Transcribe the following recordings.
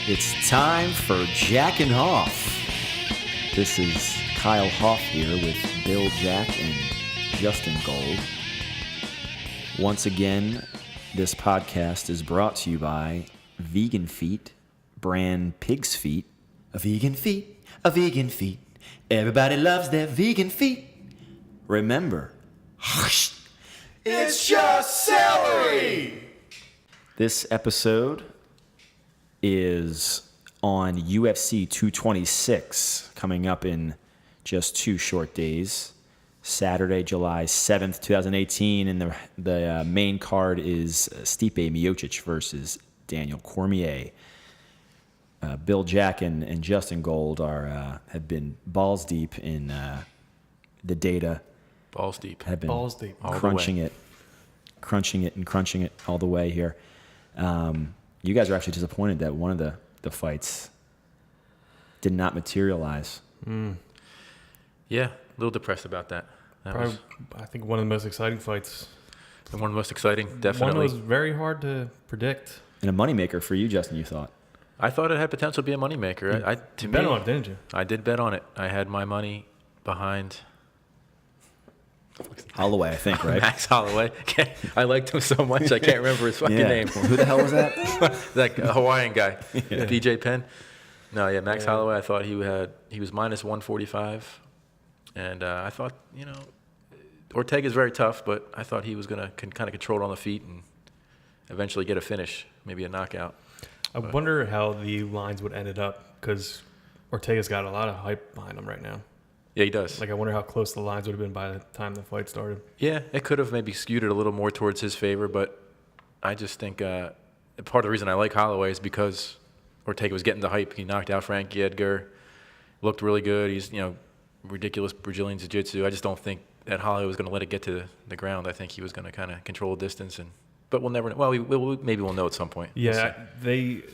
It's time for Jack and Hoff. This is Kyle Hoff here with Bill Jack and Justin Gold. Once again, this podcast is brought to you by Vegan Feet, brand Pig's Feet. A vegan feet, a vegan feet. Everybody loves their vegan feet. Remember, it's just celery! This episode is on UFC 226, coming up in just 2 short days. Saturday, July 7th, 2018, and the main card is Stipe Miocic versus Daniel Cormier. Bill Jack and Justin Gold have been balls deep in the data. Balls deep. Have been balls deep. crunching it all the way here. You guys are actually disappointed that one of the fights did not materialize. Yeah, a little depressed about that. Probably, I think one of the most exciting fights. One of the most exciting, definitely. One that was very hard to predict. And a moneymaker for you, Justin, you thought? I thought it had potential to be a moneymaker. You bet on it, didn't you? I did bet on it. I had my money behind Holloway, I think, right? Max Holloway. I liked him so much, I can't remember his fucking name. Well, who the hell was that? That Hawaiian guy, DJ Penn. No, Max Holloway. I thought he was minus 145, and I thought, Ortega's very tough, but I thought he was going to kind of control it on the feet and eventually get a finish, maybe a knockout. I wonder how the lines would ended up, because Ortega's got a lot of hype behind him right now. Yeah, he does. I wonder how close the lines would have been by the time the fight started. Yeah, it could have maybe skewed it a little more towards his favor, but I just think part of the reason I like Holloway is because Ortega was getting the hype. He knocked out Frankie Edgar, looked really good. He's, ridiculous Brazilian jiu-jitsu. I just don't think that Holloway was going to let it get to the ground. I think he was going to kind of control the distance, but we'll never know. Well, maybe we'll know at some point. Yeah,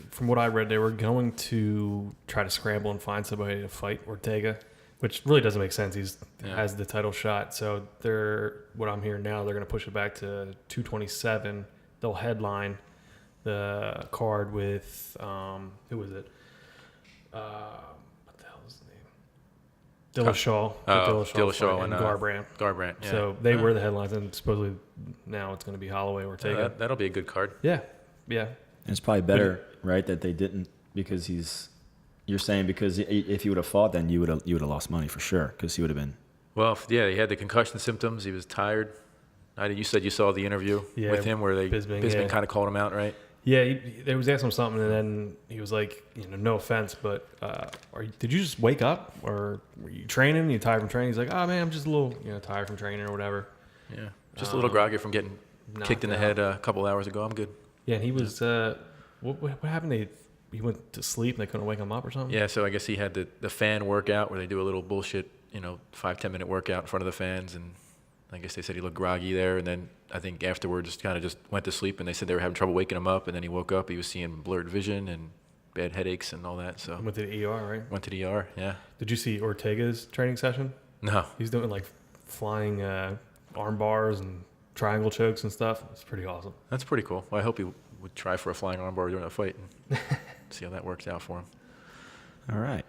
from what I read, they were going to try to scramble and find somebody to fight Ortega, which really doesn't make sense. He has the title shot. So what I'm hearing now, they're going to push it back to 227. They'll headline the card with, who was it? What the hell is the name? Dillashaw and Garbrandt. Yeah. So they were the headlines, and supposedly now it's going to be Holloway Ortega. That'll be a good card. Yeah. And it's probably better, right, that they didn't, because you're saying because if he would have fought, then you would have lost money for sure, because he would have been. Well, yeah, he had the concussion symptoms. He was tired. You said you saw the interview with him where Bisping kind of called him out, right? Yeah, they was asking him something, and then he was like, no offense, but did you just wake up, or were you training? You tired from training? He's like, oh man, I'm just a little tired from training or whatever. Yeah, just a little groggy from getting kicked in the head a couple hours ago. I'm good. Yeah, and he was. What happened? He went to sleep and they couldn't wake him up or something? Yeah, so I guess he had the fan workout where they do a little bullshit, 5-10 minute workout in front of the fans, and I guess they said he looked groggy there, and then I think afterwards just went to sleep, and they said they were having trouble waking him up, and then he woke up, he was seeing blurred vision and bad headaches and all that. So went to the ER, right? Went to the ER, yeah. Did you see Ortega's training session? No. He's doing like flying arm bars and triangle chokes and stuff. It's pretty awesome. That's pretty cool. Well, I hope he would try for a flying arm bar during a fight and see how that works out for him. All right.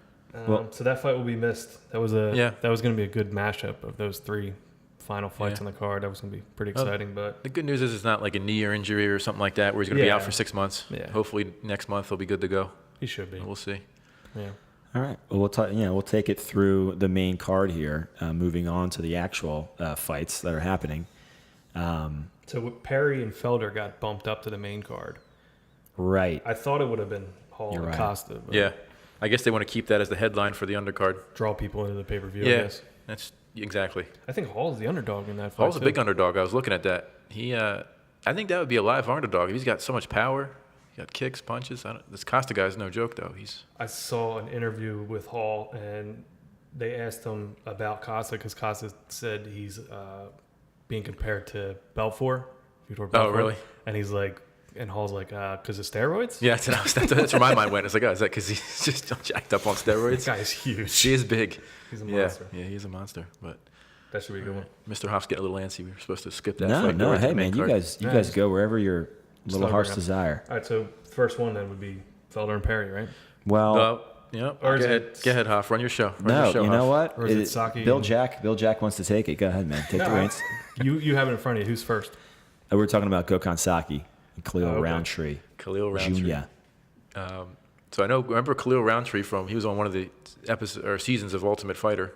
So that fight will be missed. That was going to be a good mashup of those 3 final fights on the card. That was going to be pretty exciting. But the good news is it's not like a knee or injury or something like that where he's going to be out for 6 months. Yeah. Hopefully next month he'll be good to go. He should be. We'll see. Yeah. All right. Well, we'll take it through the main card here, moving on to the actual fights that are happening. So Perry and Felder got bumped up to the main card. Right. I thought it would have been Hall and Costa. But yeah. I guess they want to keep that as the headline for the undercard. Draw people into the pay-per-view, yeah, I guess. That's exactly. I think Hall's the underdog in that fight. Hall's a big underdog. I was looking at that. I think that would be a live underdog. He's got so much power. He got kicks, punches. This Costa guy's no joke, though. I saw an interview with Hall, and they asked him about Costa because Costa said he's being compared to Belfort. Oh, really? And he's like, and Hall's like, because of steroids? Yeah, that's where my mind went. It's like, is that because he's just jacked up on steroids? That guy's huge. He is big. He's a monster. Yeah, he's a monster. But that should be a good one. Mr. Hoff's getting a little antsy. We were supposed to skip that. No. Hey, man, you guys go wherever your little heart's desire. All right, so first one then would be Felder and Perry, right? Well, Yeah. Or is Go ahead. it- Go ahead, Hoff. Run your show. Run no, your show, you know Hoff. what? Or is it Saki Bill and- Jack. Bill Jack wants to take it. Go ahead, man. Take the reins. You have it in front of you. Who's first? We're talking about Gokhan Saki and Khalil Oh, okay. Roundtree Khalil Roundtree. Jr. So remember Khalil Roundtree he was on one of the episodes or seasons of Ultimate Fighter,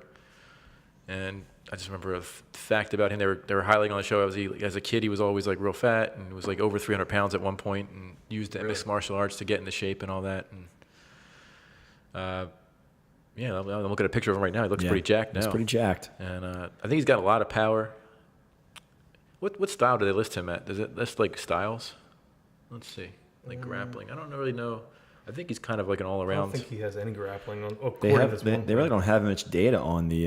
and I just remember a fact about him. They were highlighting on the show as a kid he was always like real fat and was like over 300 pounds at one point and used the mixed martial arts to get into shape and all that. And I'm looking at a picture of him right now. He looks pretty jacked now. He's pretty jacked. And I think he's got a lot of power. What style do they list him at? Does it list like styles? Let's see. Like grappling. I don't really know. I think he's kind of like an I all-around. don't think he has any grappling on. Oh, They really don't have much data on the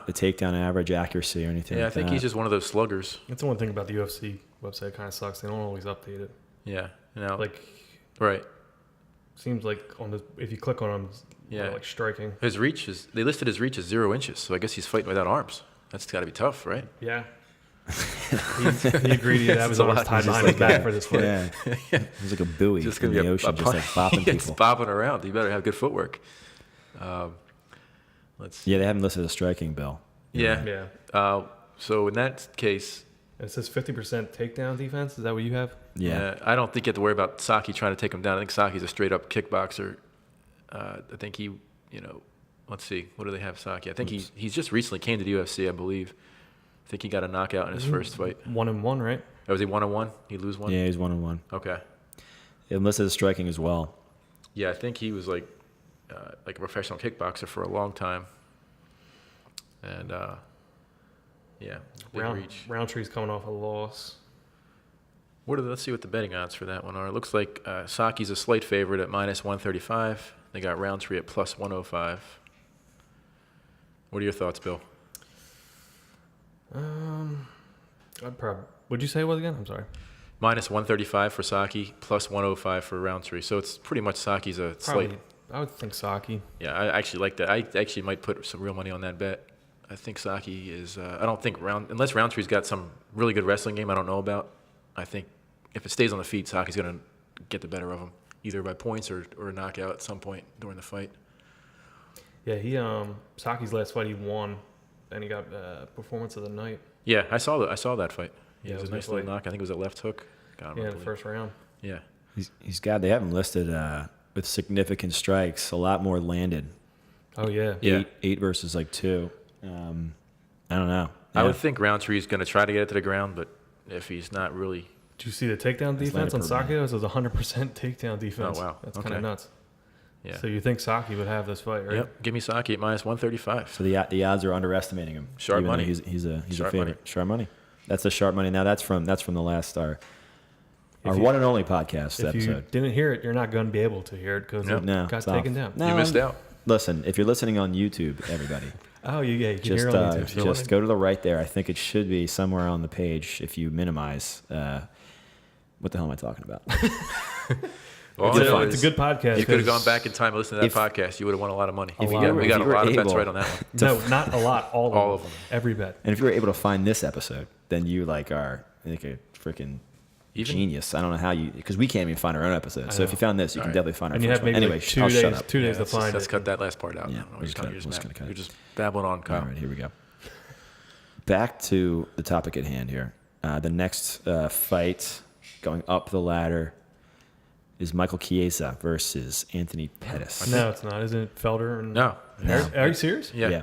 takedown average accuracy or anything. Yeah, like I think that. he's just one of those sluggers. That's the one thing about the UFC website. Kind of sucks. They don't always update it. Yeah. Like, Right. seems like if you click on him, Yeah. like striking. His reach they listed his reach as 0 inches, so I guess he's fighting without arms. That's got to be tough, right? Yeah. he agreed to have his a arms lot. tied He's just behind his like back for this fight. Yeah, he's like a buoy Just in gonna the be ocean, just like bopping It's people. bobbing around. You better have good footwork. Let's see. Yeah, they haven't listed a striking, Bill. Yeah. Yeah. So in that case, It says 50% takedown defense. Is that what you have? Yeah. I don't think you have to worry about Saki trying to take him down. I think Saki's a straight up kickboxer. I think he, let's see, what do they have Saki? I think he's just recently came to the UFC, I believe. I think he got a knockout in his first fight. 1-1, right? Oh, was he 1-1? He lose one? Yeah, he's 1-1. Okay. It listed as striking as well. Yeah, I think he was like a professional kickboxer for a long time. And big reach. Roundtree's coming off a loss. Let's see what the betting odds for that one are. It looks like Saki's a slight favorite at -135. They got Roundtree at +105. What are your thoughts, Bill? What'd you say it was again? I'm sorry. -135 for Saki, +105 for Roundtree. So it's pretty much Saki's a Probably, slight. I would think Saki. Yeah, I actually like that. I actually might put some real money on that bet. I think Saki is. I don't think unless Roundtree's got some really good wrestling game I don't know about. I think if it stays on the feet, Saki's gonna get the better of him, either by points or a knockout at some point during the fight. Yeah, Saki's last fight he won, and he got performance of the night. Yeah, I saw that fight. Yeah, It was a nice little knock. I think it was a left hook. Got him, I Yeah, the believe. first round. Yeah. They haven't listed with significant strikes, a lot more landed. Oh yeah. Yeah. Eight versus like 2. I don't know. I Yeah. would think Roundtree's going to try to get it to the ground, but if he's not really, Did you see the takedown defense on landed per Saki? It was 100% takedown defense. Oh, wow. That's Okay. kind of nuts. yeah. So you think Saki would have this fight, right? Yep. Give me Saki at -135. So the odds are underestimating him. Sharp even though money. He's a Sharp favorite. money. Sharp money. That's the sharp money. Now that's from the last our If you- one and only podcast If you episode. didn't hear it, you're not going to be able to hear it because it No, got it's off. taken down. No, You missed out. Listen, if you're listening on YouTube, everybody, Oh, you can just hear it on YouTube. So just go to the right there. I think it should be somewhere on the page if you minimize. What the hell am I talking about? All It's I a- know it's is a good podcast. You could have 'cause- gone back in time and listened to that podcast. You would have won a lot of money. If We you got, were- we got if a you were lot of bets able- right on that one. No, not a lot. All of them. Every bet. And if you were able to find this episode, then you are like a freaking genius. I don't know how because we can't even find our own episode. So if know. you found this, you can Right. definitely find our And you first have maybe one. Anyway, like 2 I'll days. shut up. 2 days to let's, find let's it. cut that last part out. Yeah, I don't know what we're just you're gonna cut it. You're just babbling on, Kyle. All right, here we go. Back to the topic at hand here. The next fight going up the ladder is Michael Chiesa versus Anthony Pettis. No, it's not. Isn't it Felder? And No. Are you serious? Yeah.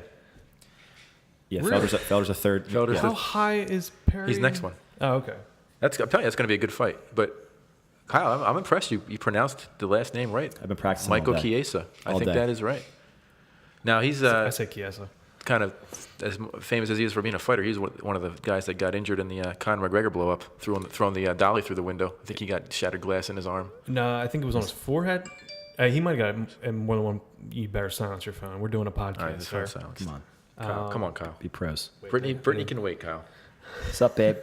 Yeah. Really? Felder's a third. Felder's yeah. How high is Perry? He's next one. Oh, okay. I'm telling you, that's going to be a good fight. But Kyle, I'm impressed. You pronounced the last name right. I've been practicing Michael all day. Chiesa. I All think day. that is right. Now he's I say Chiesa. kind of as famous as he is for being a fighter. He's one of the guys that got injured in the Conor McGregor blow up, throwing the dolly through the window. I think he got shattered glass in his arm. No, I think it was on his forehead. He might have got it in more than one. You better silence your phone. We're doing a podcast. All right, this sir. phone silence. Come on. Kyle, come on, Kyle. Be pros. Brittany can wait, Kyle. What's up, babe?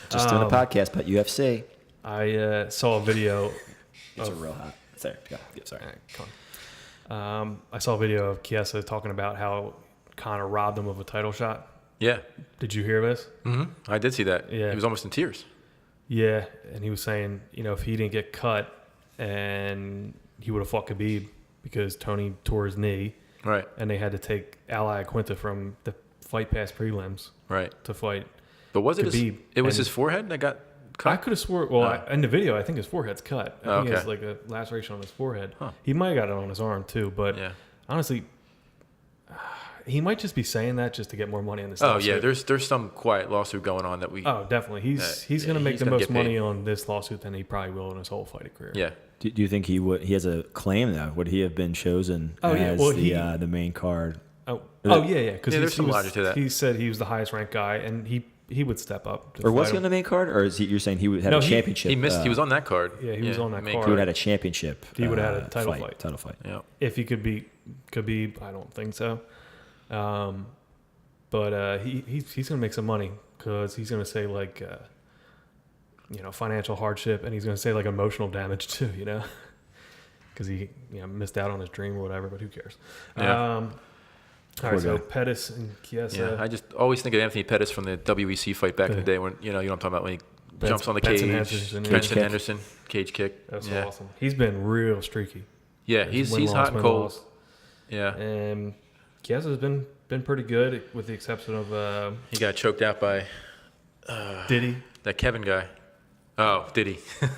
Just doing a podcast about UFC. I saw a video. It's a real hot. Sorry. Yeah, sorry. All right, come on. I saw a video of Chiesa talking about how Conor robbed him of a title shot. Yeah. Did you hear this? Mm-hmm. I did see that. Yeah. He was almost in tears. Yeah, and he was saying, if he didn't get cut and he would have fought Khabib because Tony tore his knee, Right. and they had to take Ali Quinta from the Fight Pass prelims Right. to fight But was it Khabib. it was And his forehead that got cut? I could have swore. Well, in the video, I think his forehead's cut. I think he has Okay. like a laceration on his forehead. Huh. He might have got it on his arm too, but Yeah. honestly, he might just be saying that just to get more money on this. Oh lawsuit. yeah, there's some quiet lawsuit going on that we. Oh, definitely. He's going to make he's the gonna most get paid. money on this lawsuit than he probably will in his whole fighting career. Yeah. Do you think he would? He has a claim though. Would he have been chosen Oh, yeah. as Well, the main card? Oh, Yeah. yeah. Because Yeah, there's some logic to that. He said he was the highest ranked guy, and he would step up. To Or was fight he on him. the main card? Or is he? You're saying he would have No, a he- championship? He missed. He was on that card. Yeah, he was on that main card. He would have had a championship. He would have had a title fight. Title fight. Yeah. If he could beat Khabib, I don't think so. But he's going to make some money because he's going to say like, financial hardship, and he's going to say like emotional damage too, because he missed out on his dream or whatever. But who cares? Yeah. All right, Poor so guy. Pettis and Chiesa. Yeah. I just always think of Anthony Pettis from the WEC fight back in the day when you know what I'm talking about when he jumps on the Benson cage, Henderson, yeah. Benson kick. Henderson, cage kick. That's yeah. awesome. He's been real streaky. Yeah, he's Win-loss, hot and win-loss. cold. Yeah, And Chiesa's been pretty good, with the exception of he got choked out by Diddy. that Kevin guy. Oh, did he? You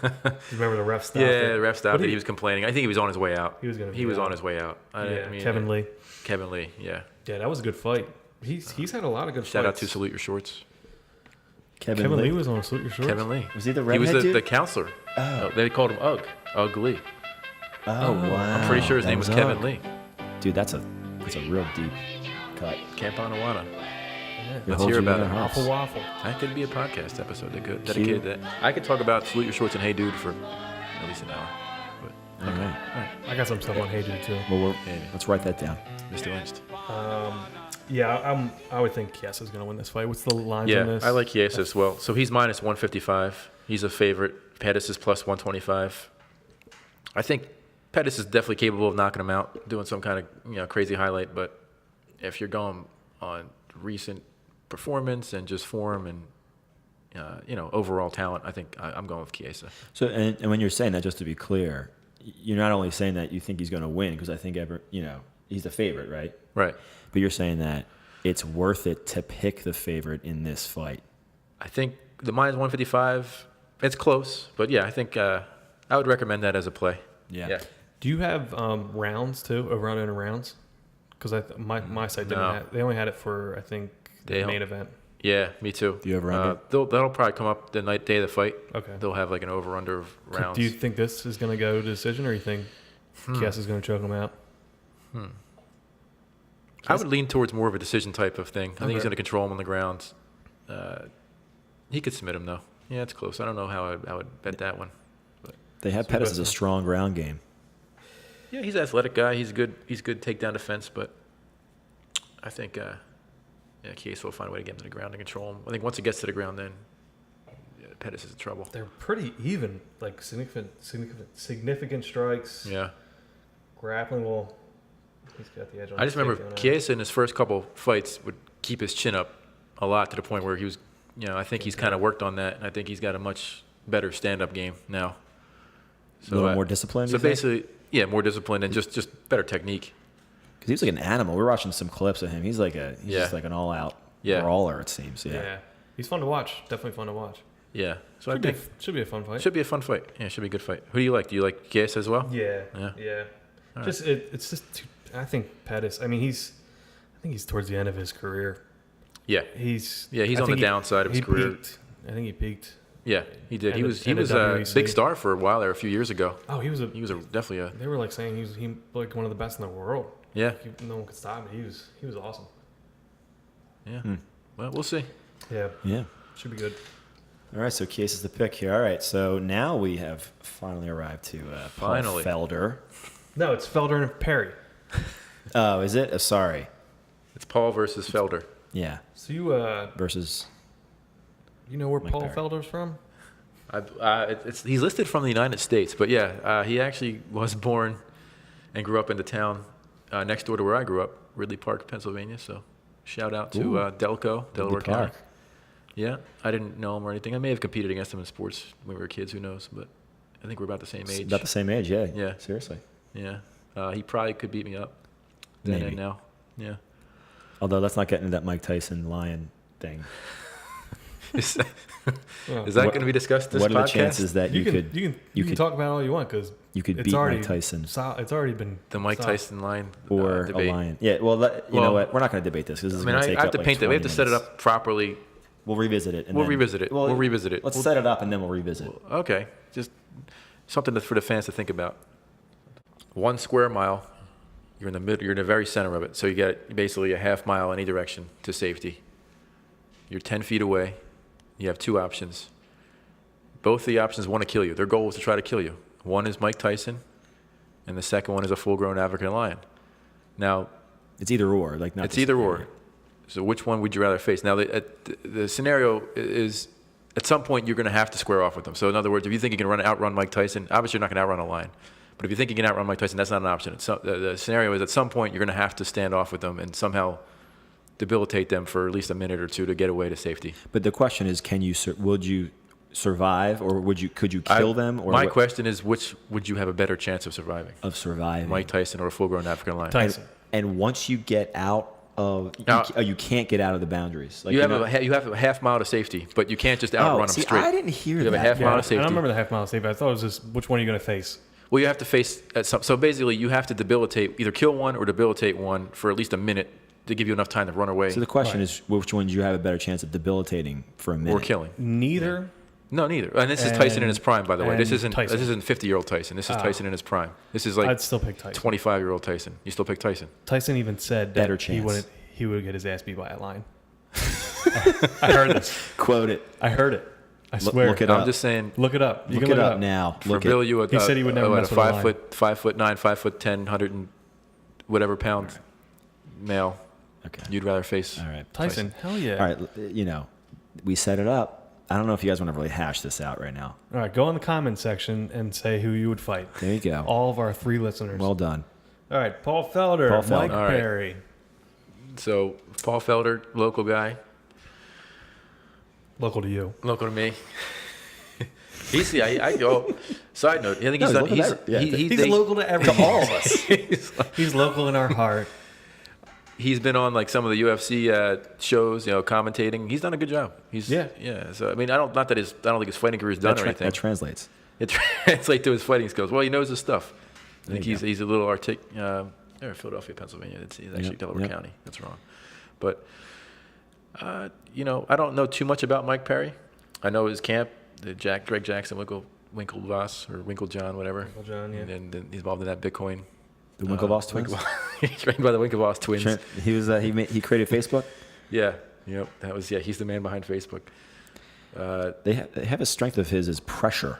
remember the ref stopped Yeah, it? the ref stopped But it. He was complaining. I think he was on his way out. He was gonna He be was out. on his way out. Kevin Lee. Kevin Lee. Yeah. Yeah, that was a good fight. He's had a lot of good Shout out to fights. Salute Your Shorts. Kevin Lee Lee. was on Salute Your Shorts. Kevin Lee. Was he the He was redhead dude? the counselor. Oh. They called him Ugg. Ugly. Oh wow! I'm pretty sure his That name was Kevin Ugg. Lee. Dude, that's a real deep cut. Camp Anawana. It Let's holds hear you in about our it. hearts. Waffle Waffle. That could be a podcast episode dedicated to that. I could talk about Salute Your Shorts and Hey Dude for at least an hour. But, All right. I got some stuff on Hey Dude too. Well, Maybe. let's write that down. Mr. Lynch. Yeah, I would think Chiesa's going to win this fight. What's the lines on Yeah, this? I like Chiesa as well. So he's minus 155. He's a favorite. Pettis is plus 125. I think Pettis is definitely capable of knocking him out, doing some kind of crazy highlight. But if you're going on recent performance and just form and overall talent, I think I'm going with Chiesa. So, and when you're saying that, just to be clear, you're not only saying that you think he's going to win because I think he's the favorite, right? Right. But you're saying that it's worth it to pick the favorite in this fight. I think the minus 155. It's close, but yeah, I think I would recommend that as a play. Yeah. Do you have rounds too, over under rounds? Because my site didn't No. have, they only had it for I think the main event. Yeah, me too. Do you over under? That'll probably come up the day of the fight. Okay. They'll have like an over under of rounds. Do you think this is going to go to decision, or you think Chiesa's going to choke him out? I would lean towards more of a decision type of thing. I think he's Okay. going to control him on the ground. He could submit him though. Yeah, it's close. I don't know how I would bet that one. They have So Pettis that's as a strong ground game. Yeah, he's an athletic guy. He's good takedown defense, but I think Chiesa will find a way to get him to the ground and control him. I think once it gets to the ground, then Pettis is in trouble. They're pretty even, like significant strikes. Yeah. Grappling will. He's got the edge on. I just his remember takedown. Chiesa in his first couple fights would keep his chin up a lot to the point where he was, I think he's kind of worked on that, and I think he's got a much better stand-up game now. A little more disciplined. So you think? basically, yeah, more disciplined and just better technique. Because he's like an animal. We're watching some clips of him. He's like he's Yeah. just like an all-out Yeah. brawler. It seems. Yeah, he's fun to watch. Definitely fun to watch. Yeah. So I Should be, think should be a fun fight. should be a fun fight. Yeah, it should be a good fight. Who do you like? Do you like Chiesa as well? Yeah, Yeah. yeah. All Just it's just too, I think Pettis. I mean, I think he's towards the end of his career. Yeah. He's Yeah, he's I on the think downside of his he career. peaked. I think he peaked. Yeah, he did. He And was the- and the a WEC. big star for a while there a few years ago. Oh, he was Definitely a They were like saying he like one of the best in the world. yeah. No one could stop him. He was awesome. Yeah. Well, we'll see. Yeah, Yeah. should be good. All right. So Chiesa's the pick here. All right. So now we have finally arrived to Paul Finally. Felder. No, it's Felder and Perry. Oh, is it? Sorry. It's Paul versus Felder. Yeah. So you Versus. you know where Mike Paul Perry. Felder's from? He's listed from the United States, but yeah, he actually was born and grew up in the town next door to where I grew up, Ridley Park, Pennsylvania. So shout out to Delco, Delaware Ridley Park. County. Yeah, I didn't know him or anything. I may have competed against him in sports when we were kids. Who knows? But I think we're about the same age. About the same age. Yeah. Yeah. Seriously. Yeah. He probably could beat me up. Then Maybe. and now. Yeah. Although let's not get into that Mike Tyson lion thing. Is that going to be discussed this What podcast? are the chances that you could you can talk about it all you want because you could beat Mike Tyson It's already been the Mike Tyson line or debate. a lion? Yeah. Well, you know what? We're not going to debate this because this is going to take I have up to like paint that. We have 20 to set it minutes. up properly. We'll revisit it. We'll revisit it. We'll revisit it. Let's set it up and then we'll revisit. Okay. Just something for the fans to think about. 1 square mile. You're in the middle. You're in the very center of it. So you get basically a half mile in any direction to safety. You're 10 feet away. You have 2 options. Both of the options want to kill you. Their goal is to try to kill you. One is Mike Tyson, and the second one is a full-grown African lion. Now, It's either or. it's either or. So which one would you rather face? Now, the scenario is at some point you're going to have to square off with them. So in other words, if you think you can outrun Mike Tyson, obviously you're not going to outrun a lion. But if you think you can outrun Mike Tyson, that's not an option. The scenario is at some point you're going to have to stand off with them and somehow debilitate them for at least a minute or two to get away to safety. But the question is, would you survive, or could you kill them? Or my question is, which would you have a better chance of surviving? of surviving? Mike Tyson or a full-grown African lion? Tyson. And once you get out of, Now- you can't get out of the boundaries. Like, You have a half mile to safety, but you can't just outrun them see, straight. I didn't hear You that. have a half mile to safety. I don't remember the half mile safety. I thought it was just which one are you going to face? Well, you have to face so basically you have to debilitate, either kill one or debilitate one for at least a minute to give you enough time to run away So the question is, which one do you have a better chance of debilitating for a minute? or killing. Neither. No, neither. And this is Tyson in his prime, by the way. This and isn't Tyson. 50-year-old Tyson. This is Tyson in his prime. This is like I'd still pick Tyson. 25-year-old Tyson. You still pick Tyson? Tyson even said Better that chance. he would get his ass beat by a lion. I heard this. Quote it. I heard it. I swear. look it up. I'm just saying. Look it up. You Look can it up now. For Look Bill, it. you He said he would never mess a with a lion. 5'9", 5'10", 100 and whatever pound male. Okay. You'd rather face All right. Tyson. Hell yeah. All right. We set it up. I don't know if you guys want to really hash this out right now. All right. Go in the comment section and say who you would fight. There you go. All of our 3 listeners. Well done. All right. Paul Felder. Paul Felder. Mike All right. Perry. So Paul Felder, local guy, Local to you. local to me. I go. Side note, I think he's No, done. he's local to He's local to everyone. all of us. He's local in our heart. He's been on like some of the UFC shows, commentating. He's done a good job. Yeah. So I mean, I don't think his fighting career is done or anything. That translates. It translates to his fighting skills. Well, he knows his stuff. I think you he's a little they're Philadelphia, Pennsylvania. He's actually Delaware County. That's wrong. But I don't know too much about Mike Perry. I know his camp, the Greg Jackson, Winklevoss or Winklejohn, whatever. Winklejohn, yeah. And then he's involved in that Bitcoin. The Winklevoss twins. He's trained by the Winklevoss twins. He was. He created Facebook. Yeah. Yep. He's the man behind Facebook. They have a strength of his is pressure.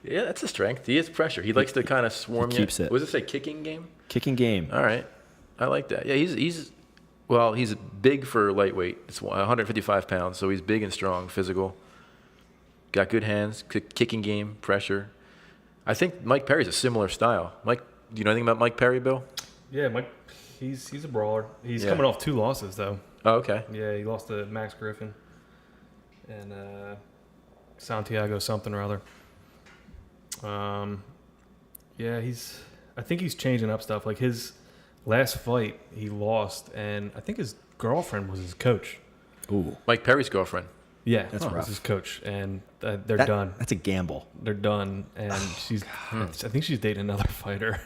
Yeah, that's a strength. He is pressure. He likes to kind of swarm you. keeps it. What does it say? Kicking game? Kicking game. All right. I like that. Yeah, he's big for lightweight. It's 155 pounds, so he's big and strong, physical. Got good hands, kicking game, pressure. I think Mike Perry's a similar style. Mike, do you know anything about Mike Perry, Bill? Yeah, Mike. He's a brawler. He's Yeah. coming off 2 losses though. Oh, okay. Yeah, he lost to Max Griffin and Santiago something or other. Yeah, I think he's changing up stuff. Like his last fight, he lost, and I think his girlfriend was his coach. Ooh, Mike Perry's girlfriend. Yeah, That's was rough. his coach, and they're done. That's a gamble. They're done, and I think she's dating another fighter.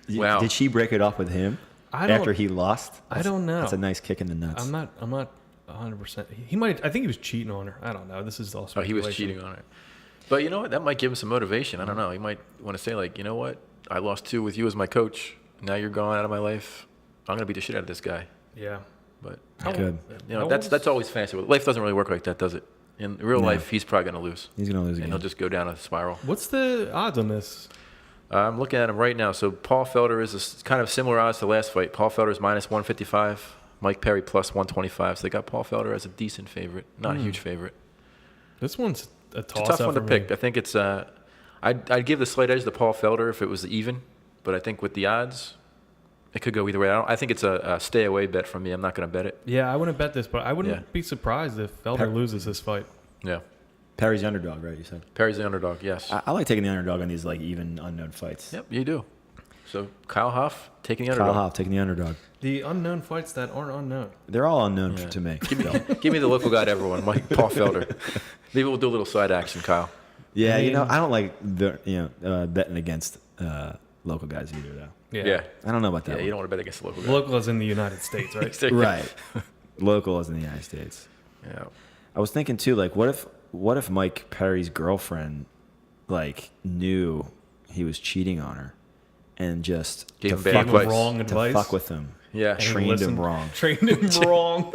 Wow. Did she break it off with him after he lost? I don't know. That's a nice kick in the nuts. I'm not 100%. He might. I think he was cheating on her. I don't know. This is also. Oh, he was cheating on it. But you know what? That might give him some motivation. I don't know. He might want to say, like, you know what? I lost 2 with you as my coach. Now you're gone out of my life. I'm going to beat the shit out of this guy. Yeah. But, Good. that's always fancy. Life doesn't really work like that, does it? In real life, he's probably going to lose. He's gonna lose And again. he'll just go down a spiral. What's the odds on this? I'm looking at him right now. So Paul Felder is kind of similar odds to the last fight. Paul Felder is minus 155. Mike Perry plus 125. So they got Paul Felder as a decent favorite, not a huge favorite. This one's a It's toss a tough one to for pick. me. I think it's I'd give the slight edge to Paul Felder if it was even, but I think with the odds, it could go either way. I think it's a stay away bet from me. I'm not going to bet it. Yeah, I wouldn't bet this, but I wouldn't Yeah. be surprised if Felder loses this fight. Yeah. Perry's the underdog, right? You said. Perry's the underdog. Yes. I like taking the underdog on these like even unknown fights. Yep, you do. So Kyle Huff taking the underdog. Kyle Hoff taking the underdog. The unknown fights that aren't unknown. They're all unknown Yeah. to me. Give me the local guy to everyone, Paul Felder. Maybe we'll do a little side action, Kyle. Yeah, I mean- I don't like betting against local guys either, though. Yeah. I don't know about that. Yeah, one. you don't want to bet against the local guy. Local is in the United States, right? Right. Local is in the United States. Yeah. I was thinking too, like, what if Mike Perry's girlfriend, like, knew he was cheating on her, and just Gave to him bad fuck advice. with- Wrong to advice. fuck with him, Yeah. And he trained him listened. wrong. Trained him wrong.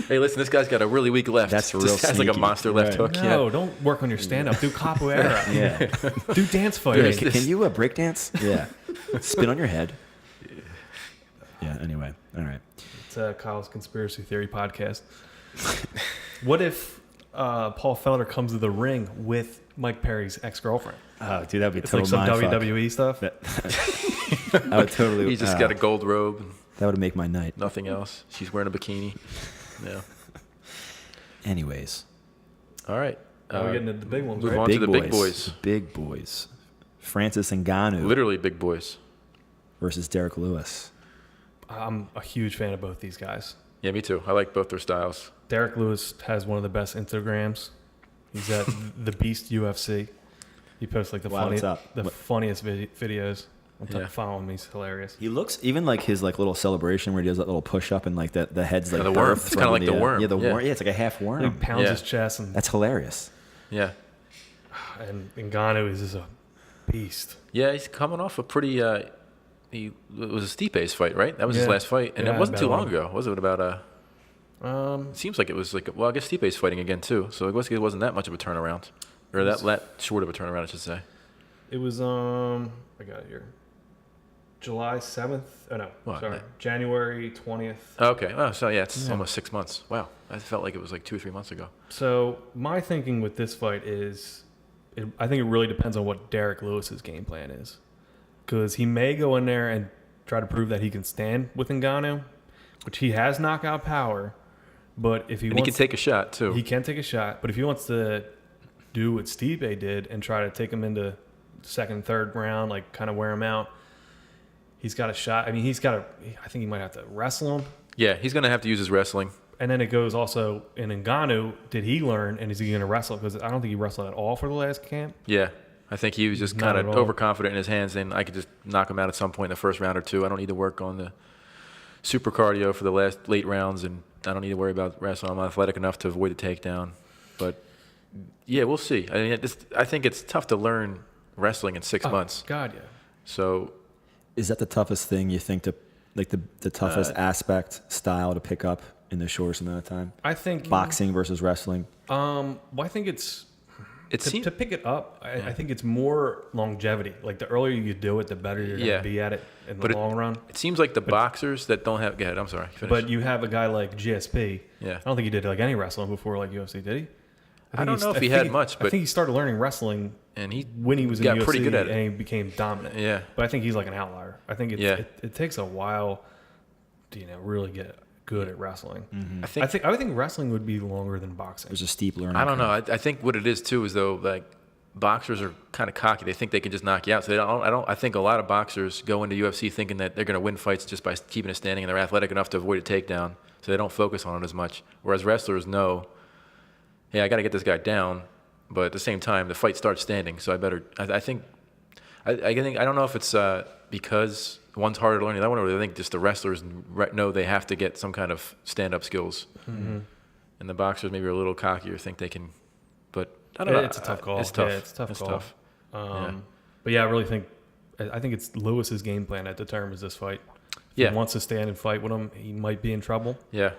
Hey, listen, this guy's got a really weak left. That's real This guy's like a sneaky. monster left Right. hook. No, Yeah. don't work on your stand-up. Do capoeira. Yeah. Do dance fighting. Yes. Can you break dance? Yeah. Spin on your head. Yeah. Anyway. All right. It's Kyle's Conspiracy Theory podcast. What if Paul Felder comes to the ring with Mike Perry's ex-girlfriend? Oh, dude, that'd be It's total like some mindfuck. WWE stuff. I would totally. He's just got a gold robe and That would make my night. nothing else. She's wearing a bikini. Yeah. Anyways. All right. Now we're getting into the big ones, move right? on to the big boys. Big boys. Francis Ngannou Literally big boys. versus Derek Lewis. I'm a huge fan of both these guys. Yeah, me too. I like both their styles. Derek Lewis has one of the best Instagrams. He's at the Beast UFC. He posts like the Wow, what's up? funniest videos. Yeah. Following me, he's hilarious. He looks even like his like little celebration where he does that little push up and like the head's like the worm. birthed It's kinda from like the worm. Yeah, the Yeah. worm. Yeah, it's like a half worm. He pounds Yeah. his chest, and That's hilarious. Yeah. Ngannou is just a beast. Yeah, he's coming off a pretty. It was a Stipe's fight, right? That was his Yeah. last fight, and Yeah, it wasn't too about long ago. Was it about It seems like it was like. Well, I guess Stipe's fighting again too, so I guess it wasn't that much of a turnaround, or that short of a turnaround, I should say. It was I got it here. July 7th. Oh no, What? sorry, January 20th. Okay. Oh, so yeah, it's Yeah. almost 6 months. Wow, I felt like it was like 2 or 3 months ago. So my thinking with this fight is, I think it really depends on what Derek Lewis's game plan is, because he may go in there and try to prove that he can stand with Ngannou, which he has knockout power. But if he And he wants, can take a shot too. he can take a shot. But if he wants to do what Stipe did and try to take him into second, third round, like kind of wear him out, he's got a shot. I mean, I think he might have to wrestle him. Yeah, he's gonna have to use his wrestling. And then it goes also in Ngannou. Did he learn, and is he going to wrestle? Because I don't think he wrestled at all for the last camp. Yeah, I think he was just Not kind at of all. overconfident in his hands, and I could just knock him out at some point in the first round or two. I don't need to work on the super cardio for the late rounds, and I don't need to worry about wrestling. I'm athletic enough to avoid the takedown. But yeah, we'll see. I mean, I think it's tough to learn wrestling in 6 months. God, yeah. So Is that the toughest thing you think to like the toughest aspect style to pick up in the shortest amount of time? I think Boxing versus wrestling. Well, I think it's it seems to pick it up. I think it's more longevity. Like the earlier you do it, the better you're going to Yeah. be at it in But the long run. it seems like the boxers that don't have. Go ahead. I'm sorry. Finish. But you have a guy like GSP. Yeah. I don't think he did like any wrestling before like UFC, did he? I don't know if he had much, I but think he started learning wrestling and he when he was in got UFC pretty good at it. and he became dominant. Yeah. But I think he's like an outlier. I think Yeah. it takes a while to really get good at wrestling. I think I would think wrestling would be longer than boxing. There's a steep learning. I don't curve. know. I think what it is too is though, like boxers are kind of cocky. They think they can just knock you out. So they don't. I think a lot of boxers go into UFC thinking that they're going to win fights just by keeping it standing, and they're athletic enough to avoid a takedown, so they don't focus on it as much. Whereas wrestlers know, hey, I got to get this guy down, but at the same time, the fight starts standing. So I better. I think. I don't know if it's because one's harder to learn than the other one, or I think just the wrestlers know they have to get some kind of stand-up skills, and the boxers maybe are a little cockier, think they can. But I don't know. It's a tough call. It's tough. Yeah, it's a tough call. Tough. But yeah, I really think it's Lewis's game plan that determines this fight. If Yeah. he wants to stand and fight with him, he might be in trouble. Yeah,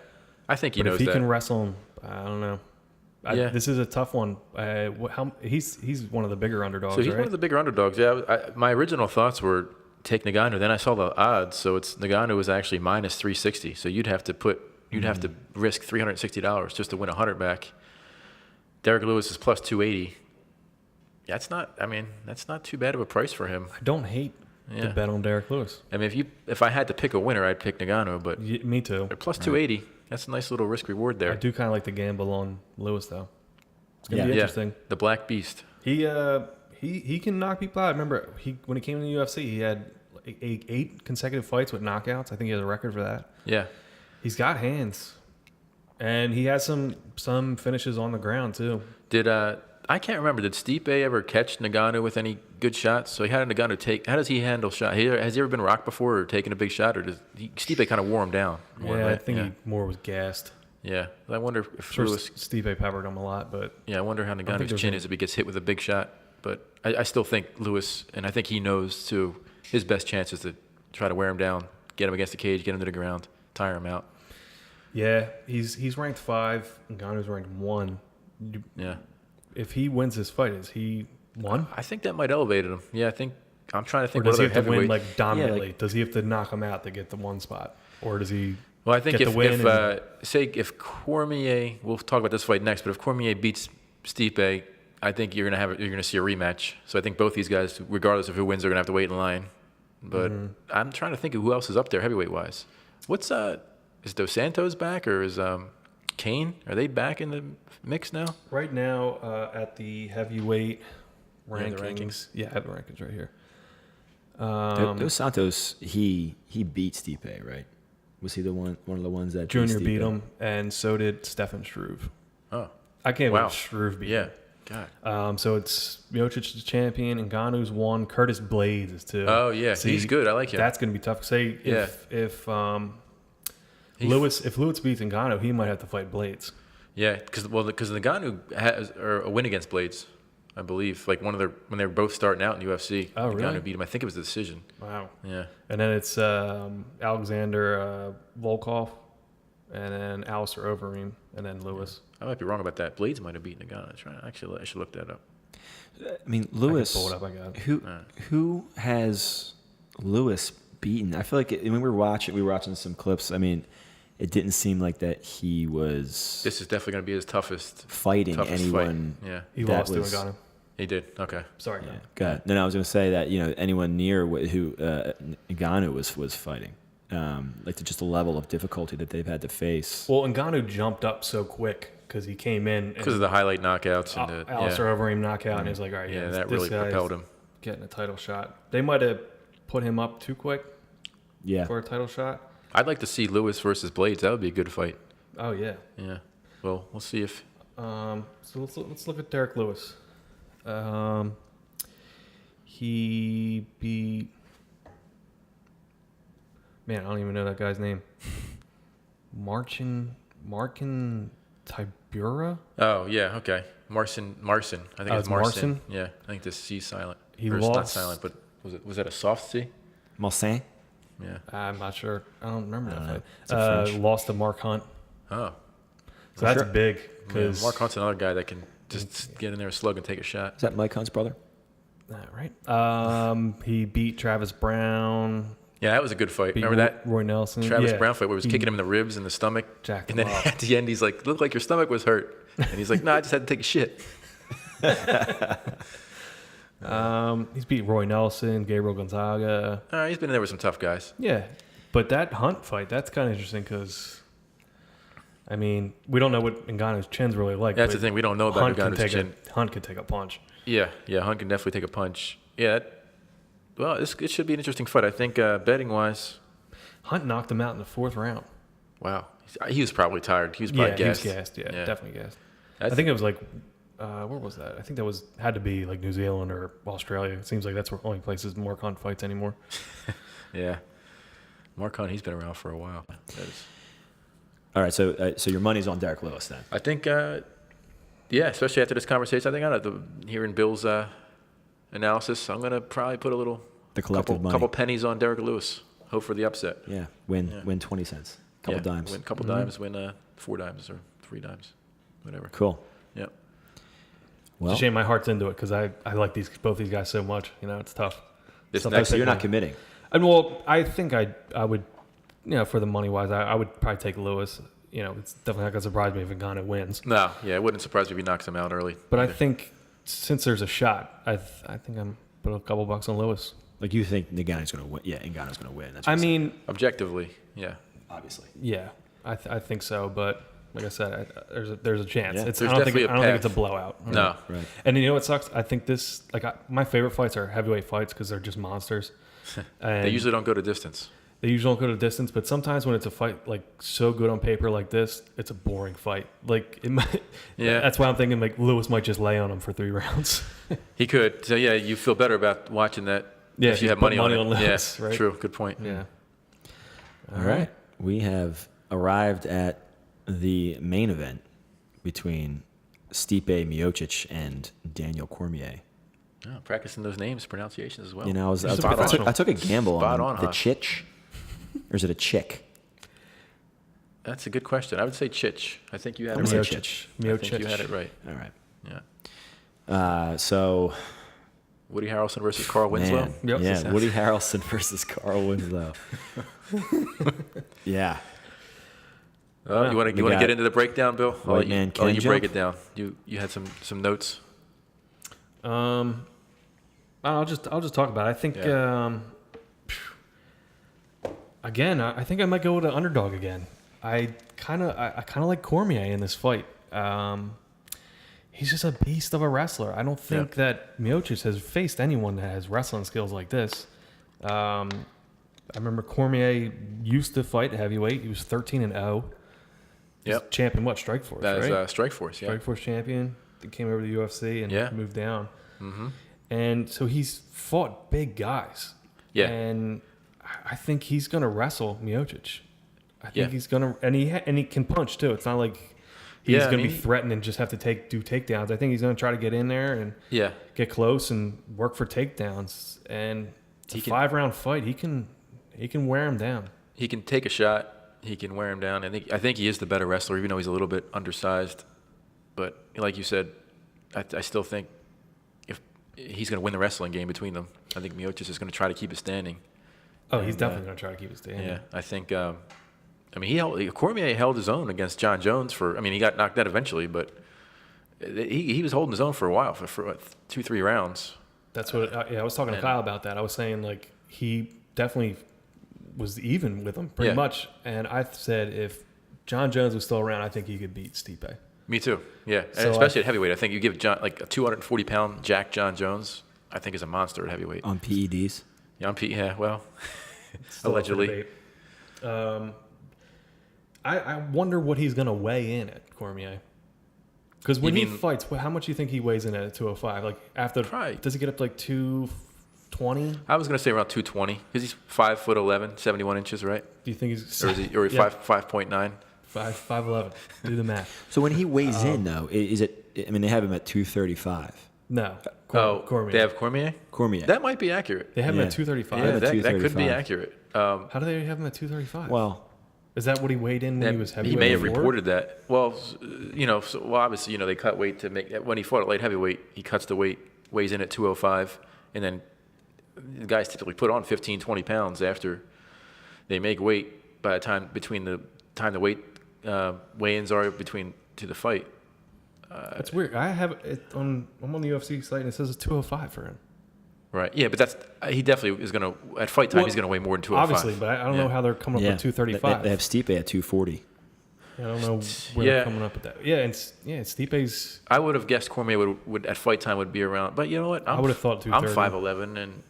I think he But knows if he that. can wrestle him, I don't know. Yeah. This is a tough one. He's one of the bigger underdogs, So he's right? one of the bigger underdogs. Yeah, my original thoughts were take Ngannou. Then I saw the odds, so it's Ngannou is actually minus 360. So you'd have to risk $360 just to win 100 back. Derek Lewis is plus 280. That's not too bad of a price for him. I don't hate to bet on Derek Lewis. I mean, if I had to pick a winner, I'd pick Ngannou, but Me too. plus 280, that's a nice little risk reward there. I do kind of like to gamble on Lewis though. It's gonna be interesting. The Black Beast. He can knock people out. I remember when he came in the UFC, he had 8 consecutive fights with knockouts. I think he has a record for that. Yeah. He's got hands, and he has some finishes on the ground too. I can't remember. Did Stipe ever catch Ngannou with any good shots? So he had Ngannou take. How does he handle shot? Has he ever been rocked before or taken a big shot, or Stipe kind of wore him down? More, Yeah, right? I think he more was gassed. Yeah, I wonder if Sure, Lewis. Stipe peppered him a lot, but Yeah, I wonder how Ngannou's chin is if he gets hit with a big shot. But I still think Lewis, and I think he knows too, his best chance is to try to wear him down, get him against the cage, get him to the ground, tire him out. yeah, he's ranked 5. Ngannou's ranked 1. Yeah. If he wins this fight, is he 1? I think that might elevate him. Yeah, I'm trying to Or think does what he other have to win heavyweight. like dominantly? Does he have to knock him out to get the 1 spot, or does he? Well, I think get the win if Cormier, we'll talk about this fight next, but if Cormier beats Stipe, I think you're gonna see a rematch. So I think both these guys, regardless of who wins, are gonna have to wait in line. But I'm trying to think of who else is up there heavyweight wise. Is Dos Santos back, or is Kane? Are they back in the mix now? Right now, at the heavyweight Yeah, rankings. the rankings. Yeah, I have the rankings right here. Dos Santos, he beat Stipe, right? Was he one of the ones that Junior Stipe? beat him, and so did Stefan Struve. Oh, I can't Wow. believe Struve beat yeah. him. God. So it's Miocic the champion, Ngannou's 1, Curtis Blades is 2. Oh yeah, See, he's good. I like him. That's going to be tough. Say Yeah. if He- Lewis beats Ngannou, he might have to fight Blades. Yeah, because Ngannou has a win against Blades, I believe. Like when they were both starting out in UFC. Oh, really? Ngannou beat him. I think it was a decision. Wow. Yeah. And then it's Alexander Volkov, and then Alistair Overeem, and then Lewis. I might be wrong about that. Blades might have beaten Ngannou. I should look that up. I mean, Lewis. pull it up, I got it. Who has Lewis beaten? I feel like when we were watching some clips. I mean, it didn't seem like that he was This is definitely going to be his toughest fighting fight. anyone. Yeah, He That lost was- to Ngannou. he did. Okay. Sorry. Yeah, go ahead. No, I was going to say that anyone near who Ngannou was fighting, like just the level of difficulty that they've had to face. Well, Ngannou jumped up so quick because he came in Because of the highlight knockouts and the Alistair Overeem knockout, and he was like, all right, yeah, this that really guy's propelled him. getting a title shot. They might have put him up too quick Yeah, for a title shot. I'd like to see Lewis versus Blades. That would be a good fight. Oh yeah. Yeah. Well, we'll see if. So let's look at Derek Lewis. He beat. Man, I don't even know that guy's name. Markin Tibura. Oh yeah. Okay. Marcin. I think Oh, it's it's Marcin. Marcin? Yeah. I think the C silent. He Or it's not lost- silent, but was that a soft C? Marcin. Yeah. I'm not sure. I don't remember that fight. It's a French. Lost to Mark Hunt. Oh. So that's sure. big Yeah. because Mark Hunt's another guy that can just get in there, slug, and take a shot. Is that Mike Hunt's brother? right. He beat Travis Brown. Yeah, that was a good fight. Beat Remember that Roy Nelson. Travis Yeah. Brown fight where he was kicking him in the ribs and the stomach? Jacked And him then up. at the end, he's like, looked like your stomach was hurt. And he's like, no, I just had to take a shit. He's beat Roy Nelson, Gabriel Gonzaga. He's been in there with some tough guys. Yeah, but that Hunt fight, that's kind of interesting because, I mean, we don't know what Ngannou's chin's really like. That's the but thing. We don't know about Ngannou's chin. Hunt can take a punch. Yeah, Hunt can definitely take a punch. Yeah. Well, it should be an interesting fight. I think betting-wise, Hunt knocked him out in the 4th round. wow. He was probably tired. He was probably gassed. He was gassed. Yeah, definitely gassed. That's- I think it was like, where was that? I think that had to be like New Zealand or Australia. It seems like that's where only places Mark Hunt fights anymore. Yeah. Mark Hunt, he's been around for a while. All right, so your money's on Derek Lewis then. I think, yeah, especially after this conversation, I think hearing Bill's analysis, I'm going to probably put The collective money. couple pennies on Derek Lewis. Hope for the upset. Yeah, win 20 cents. Couple dimes. Win a couple dimes, win 4 dimes or 3 dimes, whatever. Cool. Yep. Well, It's a shame my heart's into it because I like both these guys so much. It's tough. This Stuff next, so you're like not committing. well, I think I would, for the money wise, I would probably take Lewis. It's definitely not gonna surprise me if Ngannou wins. No, yeah, it wouldn't surprise me if he knocks him out early. But either. I think since there's a shot, I think I'm put a couple bucks on Lewis. Like you think Ngannou's going to win? Yeah, Ngannou's going to win. That's what I I'm saying. mean, objectively, yeah. Obviously. yeah, I think so. But Like I said, there's a chance. Yeah. I don't definitely a think it's a path. blowout. No. Right. And you know what sucks? I think my favorite fights are heavyweight fights because they're just monsters. And They usually don't go to distance. They usually don't go to distance, but sometimes when it's a fight like so good on paper like this, it's a boring fight. Like it might, Yeah. That's why I'm thinking like Lewis might just lay on him for 3 rounds. He could. So, yeah, you feel better about watching that Yeah, if you have put money on it. Lewis, Yeah, right? true. Good point. Yeah. All right. We have arrived at the main event between Stipe Miocic and Daniel Cormier. Oh, practicing those names, pronunciations as well. You know, Spot on. I took a gamble Spot on on, the huh? Chich, or is it a Chick? That's a good question. I would say Chich. I think you had I'm it gonna right. say Chich. I think you had it right. All right. Yeah. So, Woody Harrelson versus Carl Winslow. man, Yep. yeah, Woody Harrelson versus Carl Winslow. Yeah. You want to got get into the breakdown, Bill? White man I'll let can you break jump. it down. You had some notes. I'll just talk about it. I think Yeah. again, I think I might go with an underdog again. I kind of like Cormier in this fight. He's just a beast of a wrestler. I don't think that Miocic has faced anyone that has wrestling skills like this. I remember Cormier used to fight heavyweight. He was 13-0. Yep. Champion, what? Strikeforce, That is right? Strikeforce. Yeah. Strikeforce champion. He came over to the UFC and Yeah. moved down. Mm-hmm. And so he's fought big guys. Yeah. And I think he's going to wrestle Miocic. I think Yeah. he's going to, and he can punch too. It's not like he's Yeah, I going to mean, be threatened and just have to do takedowns. I think he's going to try to get in there and Yeah. get close and work for takedowns. And it's a 5-round fight. He can wear him down. He can take a shot. He can wear him down. I think he is the better wrestler, even though he's a little bit undersized. But like you said, I still think if he's going to win the wrestling game between them, I think Miocic is going to try to keep it standing. Oh, he's definitely going to try to keep it standing. Yeah, I think. Cormier held his own against John Jones he got knocked out eventually, but he was holding his own for a while, for 2-3 rounds. That's what. I was talking to Kyle about that. I was saying like he definitely was even with him pretty Yeah. much, and I said if John Jones was still around, I think he could beat Stipe. Me too. Yeah, So and especially at heavyweight. I think you give John like a 240-pound Jack John Jones. I think is a monster at heavyweight. On PEDs. Yeah, on Pete. Yeah, well, Still up for allegedly. debate. I wonder what he's going to weigh in at Cormier. Because when he fights, how much do you think he weighs in at 205? Like after, Probably. does he get up to like 220? I was gonna say around 220 because he's 5'11", 71 inches, right? Do you think he's Or is he? Or Yeah. 5.9? 5'11"? Do the math. So when he weighs in, though, is it? I mean, they have him at 235. No. Cormier. They have Cormier. Cormier. That might be accurate. They have him Yeah. at 235. Yeah, at that could be 235. accurate. How do they have him at 235? Well, Is that what he weighed in when he was heavyweight? He may have before? reported that. Well, obviously, they cut weight to make when he fought at light heavyweight, he cuts the weight, weighs in at 205, and then the guys typically put on 15, 20 pounds after they make weight by the time the weight weigh-ins are to the fight. That's weird. I have it I'm on the UFC site and it says it's 205 for him. Right. Yeah, but he definitely is going to at fight time. Well, he's going to weigh more than 205. Obviously, but I don't know how they're coming up yeah. with 235. They have Stipe at 240. I don't know where they're coming up with that. Yeah, Stipe's. I would have guessed Cormier would at fight time would be around, but you know what? I would have thought I'm 230. 5'11", and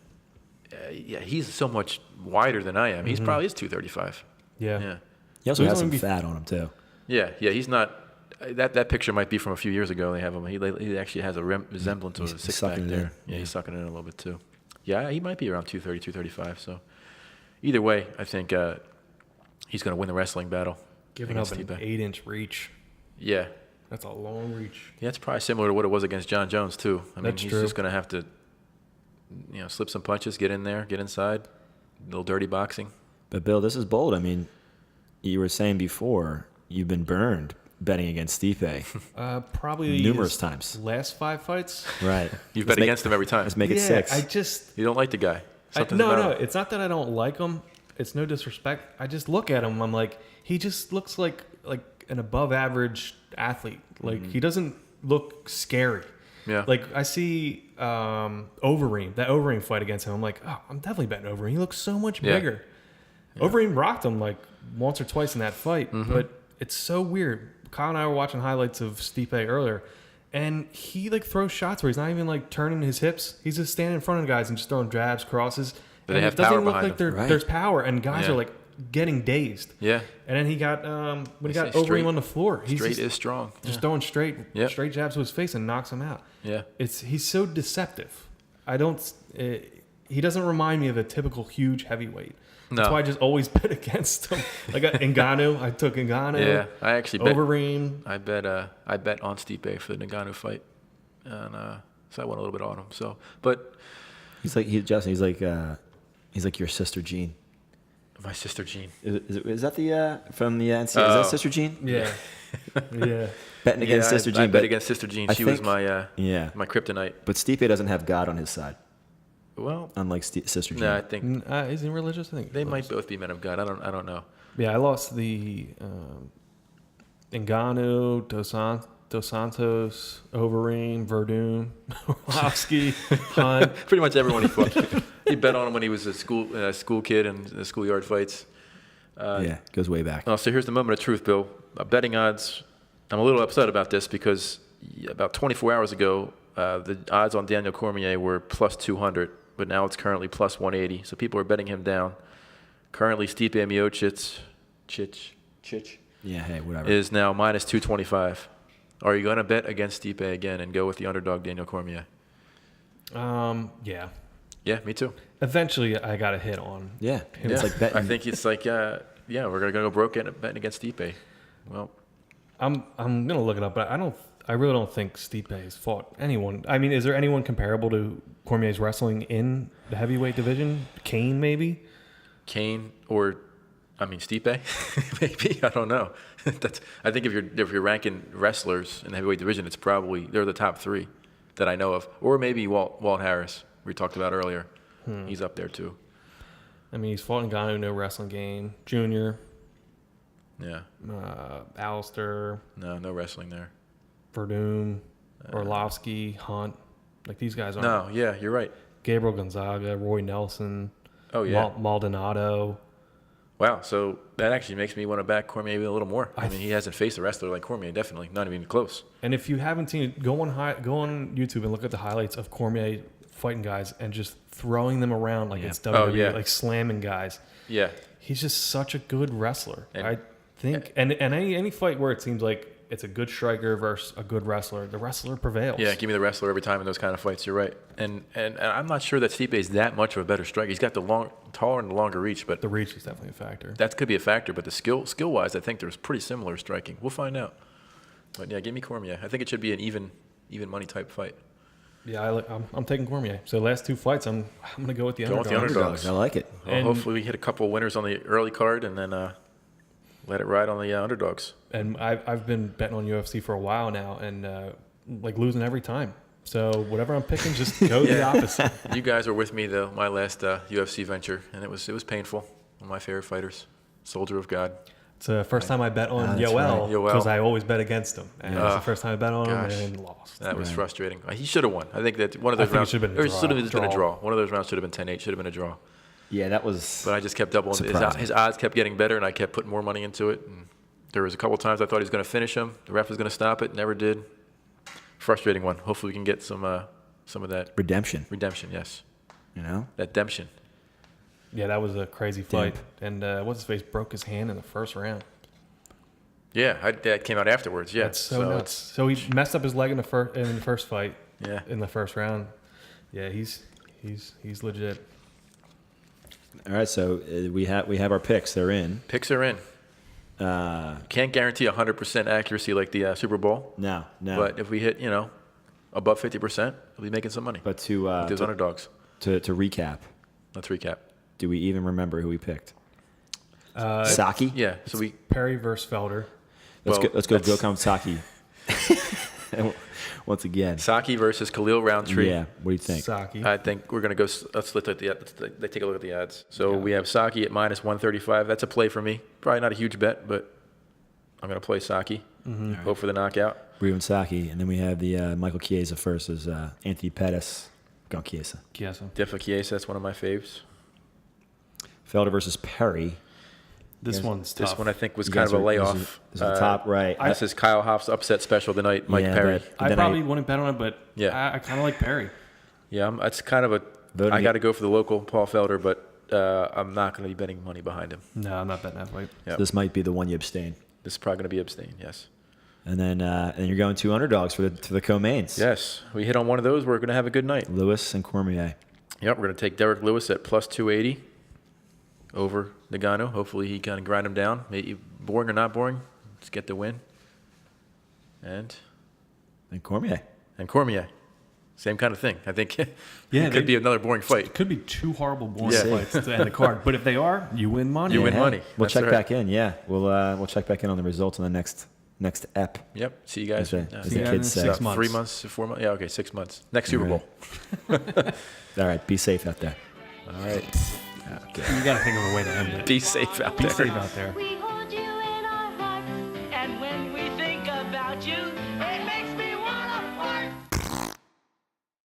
he's so much wider than I am. He's probably is 235. Yeah. Yeah. He also He's has some only fat on him too. Yeah. He's not. That picture might be from a few years ago. They have him. He actually has a resemblance of a He's six pack sucking it there. in. Yeah, he's sucking it in a little bit too. Yeah, he might be around 230, 235. So either way, I think he's going to win the wrestling battle. Giving up against an Stipe. 8-inch reach. Yeah. That's a long reach. Yeah, it's probably similar to what it was against John Jones too. I mean, That's he's true. just going to have to, slip some punches, get in there, get inside, a little dirty boxing. But Bill, this is bold. I mean, you were saying before you've been burned betting against Stipe Probably numerous his times. Last 5 fights. Right. You've Let's bet against him every time. Let's make it Yeah, 6. I just. You don't like the guy. Something's No. about him. It's not that I don't like him. It's no disrespect. I just look at him. I'm like, he just looks like an above average athlete. Like he doesn't look scary. Yeah. Like I see Overeem, that Overeem fight against him. I'm like, oh, I'm definitely betting Overeem. He looks so much Yeah. bigger. Overeem rocked him like once or twice in that fight, but it's so weird. Kyle and I were watching highlights of Stipe earlier, and he like throws shots where he's not even like turning his hips. He's just standing in front of guys and just throwing jabs, crosses. They have it doesn't power even look behind like them. there's power, and guys Yeah. are like getting dazed. Yeah. And then he got when he got say over him straight- on the floor. He's Straight just, is strong. just Yeah. throwing straight Yep. jabs to his face and knocks him out. Yeah. He's so deceptive. I don't. He doesn't remind me of a typical huge heavyweight. That's No. why I just always bet against him. Like Ngannou, I took Ngannou. Yeah. I actually bet. Overeem. I bet on Stipe for the Ngannou fight, and so I went a little bit on him. So, but He's like he's like your sister Jean. my sister Jean. Is that the from the NCAA? Is Oh. that Sister Jean? Yeah, yeah. Betting against Sister Jean. I bet but against Sister Jean. I She was think- my yeah. my kryptonite. But Stipe doesn't have God on his side, Well, unlike Sister Jean. no, I think Is he religious? I think they might both be men of God. I don't know. Yeah, I lost the Ngannou, Dos Santos, Overeem, Verdun, Orlovsky, Hunt. Pretty much everyone he fought. He bet on him when he was a school kid and the schoolyard fights. Yeah, goes way back. Oh, so here's the moment of truth, Bill. Betting odds. I'm a little upset about this because about 24 hours ago, the odds on Daniel Cormier were plus 200, but now it's currently plus 180. So people are betting him down. Currently, Stipe Miocic, Yeah, hey, whatever. is now minus 225. Are you going to bet against Stipe again and go with the underdog Daniel Cormier? Yeah. Yeah, me too. Eventually, I got a hit on. Yeah, Yeah. it's like betting. I think it's like, yeah, we're going to go broke betting against Stipe. Well, I'm gonna look it up, but I really don't think Stipe has fought anyone. I mean, is there anyone comparable to Cormier's wrestling in the heavyweight division? Kane, maybe. Kane or, Stipe, maybe. I don't know. I think if you're ranking wrestlers in the heavyweight division, it's probably they're the top three that I know of, or maybe Walt Harris we talked about earlier. He's up there too. I mean, he's fought in Ngannou, no wrestling game. Junior, Yeah. Alistair, No wrestling there. Verdun, Orlovsky, Hunt. Like these guys aren't. No, yeah, you're right. Gabriel Gonzaga, Roy Nelson, Oh yeah. Maldonado. Wow. So that actually makes me want to back Cormier a little more. I mean, he hasn't faced a wrestler like Cormier, definitely, not even close. And if you haven't seen it, go on YouTube and look at the highlights of Cormier fighting guys and just throwing them around like it's WWE, Oh, yeah. like slamming guys. Yeah. He's just such a good wrestler. And- I think, and any fight where it seems like it's a good striker versus a good wrestler, the wrestler prevails. Yeah, give me the wrestler every time in those kind of fights. You're right, and I'm not sure that Stipe is that much of a better striker. He's got the taller and the longer reach, but The reach is definitely a factor. that could be a factor. But the skill wise, I think there's pretty similar striking. We'll find out. But yeah, give me Cormier. I think it should be an even money type fight. Yeah, I'm taking Cormier. So the last two fights, I'm going to go with the Go with underdog. the underdogs. I like it. Well, And- hopefully we hit a couple winners on the early card, and then let it ride on the underdogs. And I've been betting on UFC for a while now, and like losing every time. So whatever I'm picking, just go the opposite. You guys were with me though, my last UFC venture, and it was painful. One of my favorite fighters, Soldier of God. It's the first time I bet on that's Yoel right. Yoel. because I always bet against him. And it's the first time I bet on Gosh. him and lost. That was Right. frustrating. He should have won. I think that one of those I think it rounds should have been a or it draw. should have been a Draw. draw. One of those rounds should have been 10-8. Should have been a draw. Yeah, that was. But I just kept doubling. Surprising. His odds kept getting better, and I kept putting more money into it. And there was a couple times I thought he was going to finish him. The ref was going to stop it. Never did. Frustrating one. Hopefully we can get some of that Redemption. redemption. Yes, You know. that demption. Yeah, that was a crazy fight. And what's his face broke his hand in the first round. Yeah, that came out afterwards. Yeah, That's so nuts. So he messed up his leg in the first fight. Yeah. In the first round. Yeah, he's legit. All right, so we have our picks. They're in. Picks are in. Can't guarantee 100% accuracy like the Super Bowl. No. But if we hit, above 50%, we'll be making some money. But to Those underdogs. to recap, Let's recap. do we even remember who we picked? Saki. Yeah. So we. Perry versus Felder. Let's well, go. Let's go. that's- Gokhan Saki. Once again. Saki versus Khalil Roundtree. Yeah. What do you think? Saki. I think we're going to go. Let's take a look at the odds. So we have Saki at minus 135. That's a play for me. Probably not a huge bet, but I'm going to play Saki. Hope for the knockout. Brewen Saki, and then we have the Michael Chiesa versus Anthony Pettis. Gone Chiesa. Chiesa. Definitely Chiesa. That's one of my faves. Felder versus Perry. This one's tough. This one I think was You kind guys of a are- layoff. this is the top right. This is Kyle Hoff's upset special tonight. Mike Perry. I then probably wouldn't bet on it, but Yeah. I kind of like Perry. Yeah, it's kind of a. Voting I it. got to go for the local Paul Felder, but I'm not going to be betting money behind him. No, I'm not betting that fight. Yep. This might be the one you abstain. This is probably going to be abstain. Yes. And then you're going 2 underdogs for the co-mains. Yes, we hit on one of those. We're going to have a good night. Lewis and Cormier. Yep, we're going to take Derek Lewis at plus 280 over Ngannou. Hopefully he kind of grind him down. Maybe boring or not boring, let's get the win. And Cormier. Cormier, same kind of thing. I think Yeah, it could be another boring fight. It could be 2 horrible boring Yeah. fights to end the card. But if they are, you win money. You win money. We'll That's check right. back in. Yeah, we'll check back in on the results on the next ep. Yep. See you guys. As the See you guys kids in say. 6 months. 3 months, 4 months. Yeah, okay, 6 months. Next Super Bowl. All right, be safe out there. All right. You got to think of a way to end it. Be safe out Be there. safe out there.